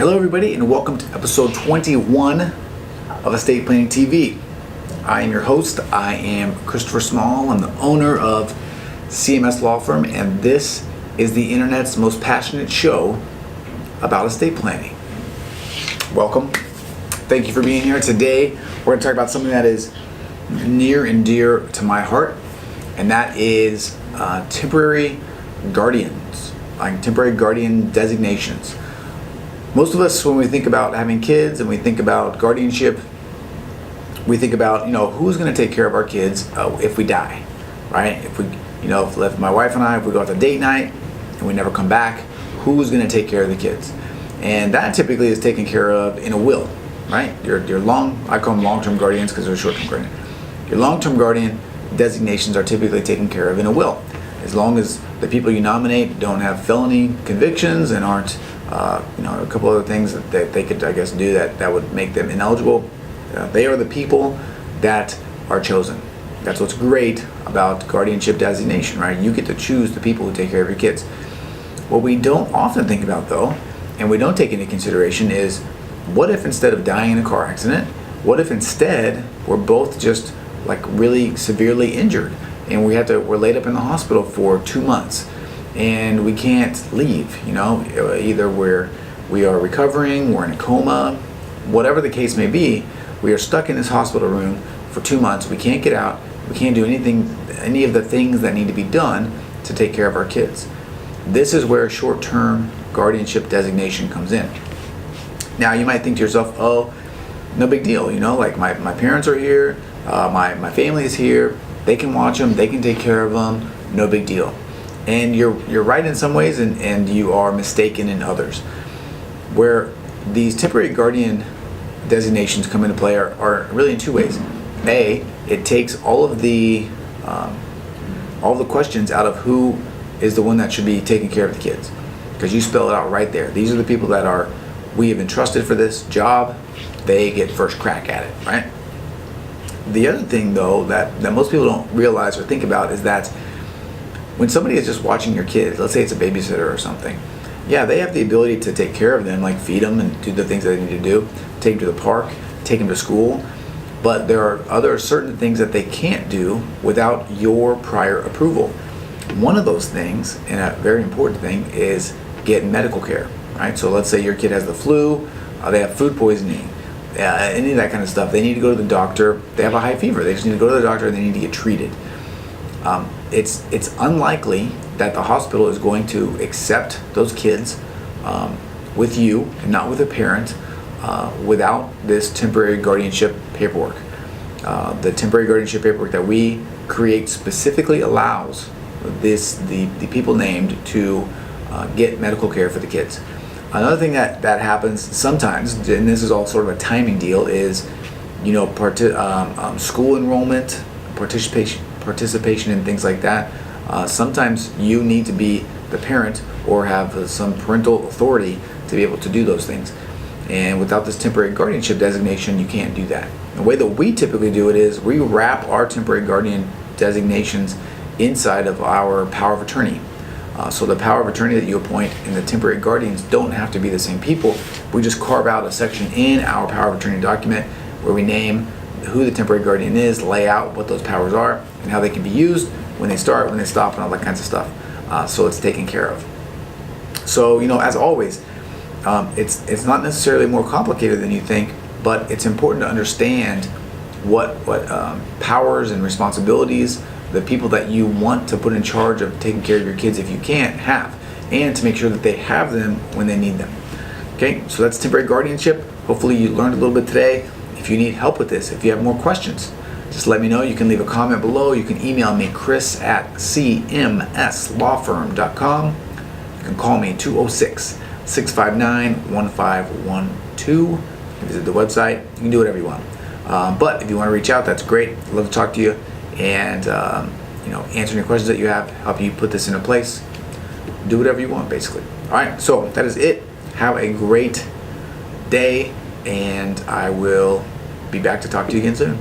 Hello everybody and welcome to episode 21 of Estate Planning TV. I am your host. I am Christopher Small. I'm the owner of CMS Law Firm, and this is the internet's most passionate show about estate planning. Welcome. Thank you for being here. Today we're going to talk about something that is near and dear to my heart, and that is temporary guardians, like temporary guardian designations. Most of us, when we think about having kids and we think about guardianship, we think about, who's going to take care of our kids if we die, right? If my wife and I, if we go out to date night and we never come back, who's going to take care of the kids? And that typically is taken care of in a will, right? I call them long-term guardians because they're short-term guardian. Your long-term guardian designations are typically taken care of in a will, as long as the people you nominate don't have felony convictions and aren't a couple other things that they could, I guess, do that would make them ineligible. They are the people that are chosen. That's what's great about guardianship designation, right? You get to choose the people who take care of your kids. What we don't often think about, though, and we don't take into consideration, is what if instead of dying in a car accident, what if instead we're both just like really severely injured and we're laid up in the hospital for 2 months and we can't leave, either we are recovering, we're in a coma, whatever the case may be, we are stuck in this hospital room for 2 months, we can't get out, we can't do any of the things that need to be done to take care of our kids. This is where short-term guardianship designation comes in. Now you might think to yourself, oh, no big deal, like my parents are here, my family is here, they can watch them, they can take care of them, no big deal. And you're right in some ways, and you are mistaken in others. Where these temporary guardian designations come into play are really in two ways. A, it takes all of the questions out of who is the one that should be taking care of the kids, because you spell it out right there. These are the people that we have entrusted for this job. They get first crack at it, right? The other thing, though, that most people don't realize or think about is that when somebody is just watching your kids, let's say it's a babysitter or something, yeah, they have the ability to take care of them, like feed them and do the things that they need to do, take them to the park, take them to school, but there are other certain things that they can't do without your prior approval. One of those things, and a very important thing, is get medical care, right? So let's say your kid has the flu, they have food poisoning, any of that kind of stuff. They need to go to the doctor. They have a high fever. They just need to go to the doctor and they need to get treated. It's unlikely that the hospital is going to accept those kids with you and not with a parent without this temporary guardianship paperwork. The temporary guardianship paperwork that we create specifically allows the people named to get medical care for the kids. Another thing that happens sometimes, and this is all sort of a timing deal, is school enrollment, participation in things like that. Sometimes you need to be the parent or have some parental authority to be able to do those things. And without this temporary guardianship designation, you can't do that. The way that we typically do it is we wrap our temporary guardian designations inside of our power of attorney. So the power of attorney that you appoint and the temporary guardians don't have to be the same people. We just carve out a section in our power of attorney document where we name who the temporary guardian is, lay out what those powers are, and how they can be used, when they start, when they stop, and all that kinds of stuff. So it's taken care of. So, as always, it's not necessarily more complicated than you think, but it's important to understand what powers and responsibilities the people that you want to put in charge of taking care of your kids, if you can't, have, and to make sure that they have them when they need them. Okay, so that's temporary guardianship. Hopefully you learned a little bit today. If you need help with this, if you have more questions, just let me know. You can leave a comment below. You can email me, chris@cmslawfirm.com. You can call me 206-659-1512. You can visit the website. You can do whatever you want. But if you want to reach out, that's great. I'd love to talk to you and answer any questions that you have, help you put this into place. Do whatever you want, basically. All right, so that is it. Have a great day, and I will be back to talk to you again soon.